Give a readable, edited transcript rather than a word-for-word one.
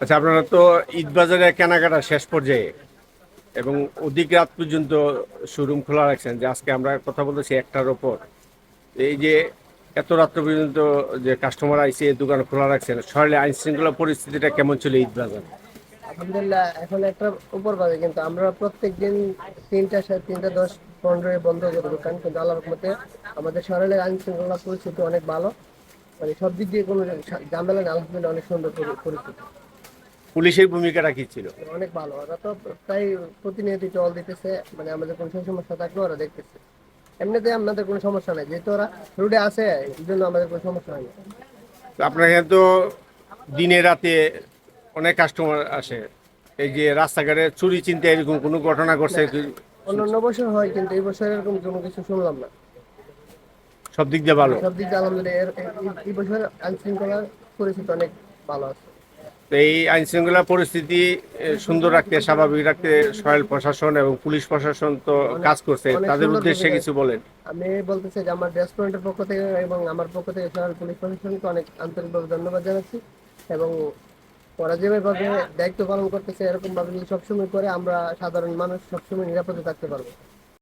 আচ্ছা, আপনারা তো ঈদ বাজারে কেনাকাটা শেষ পর্যায়ে এবং অধিক রাত পর্যন্ত শোরুম খোলা রাখছেন, যে আজকে আমরা কথা বলতেছি একটার ওপর। এই যে এত রাত্র পর্যন্ত যে কাস্টমার আইসে দোকান খোলা রাখছেন, শহরে আইন শৃঙ্খলা পরিস্থিতিটা কেমন ছিল ঈদ বাজারে? আলহামদুলিল্লাহ এখন একটা উপর বাজে, কিন্তু আমরা প্রত্যেকদিন 3টা 10 15 বন্ধ করে দোকান, কিন্তু আল্লাহর রহমতে আমাদের শহরের আইন শৃঙ্খলা পরিস্থিতি অনেক ভালো। মানে সব দিক দিয়ে কোনো ঝামেলা নেই, আলহামদুলিল্লাহ অনেক সুন্দর পরিস্থিতি। পুলিশের ভূমিকাটা কি ছিল? অনেক ভালো, ওরা তো প্রায় প্রতিনিয়ত টল দিতেছে, মানে আমাদের কোনো সমস্যা থাকলে ওরা দেখতেছে। এমনিতে আমাদের কোনো সমস্যা নাই, যেহেতু ওরা রোডে আছে, এই জন্য আমাদের কোনো সমস্যা হয় না। তো আপনার এখানে তো দিনে রাতে অনেক কাস্টমার আসে, এই যে রাস্তাঘাটে চুরি চিন্তা এরকম কোনো ঘটনা ঘটছে না, কি? অন্যান্য বছর হয়, কিন্তু এই বছর এরকম কোনো কিছু শুনলাম না। সব দিক দিয়ে ভালো। সব দিক দিয়ে আলহামদুলিল্লাহ এই বছর আইন শৃঙ্খলার পরিস্থিতি অনেক ভালো আছে। তো এই আইন শৃঙ্খলা পরিস্থিতি সুন্দর রাখতে, স্বাভাবিক রাখতে সরকার প্রশাসন এবং পুলিশ প্রশাসন তো অনেক কাজ করছে, অনেক তাদের সুন্দর উদ্দেশ্যে ভূমিকা। কিছু বলেন। আমি বলতে চাই যে আমার রেস্টুরেন্টের পক্ষ থেকে এবং আমার পক্ষ থেকে শহর পুলিশ প্রশাসনকে অনেক আন্তরিকভাবে ধন্যবাদ জানাচ্ছি। এবং ওরা যেভাবে দায়িত্ব পালন করতেছে, এরকম ভাবে যদি সবসময় করে, আমরা সাধারণ মানুষ সবসময় নিরাপদে থাকতে পারবো।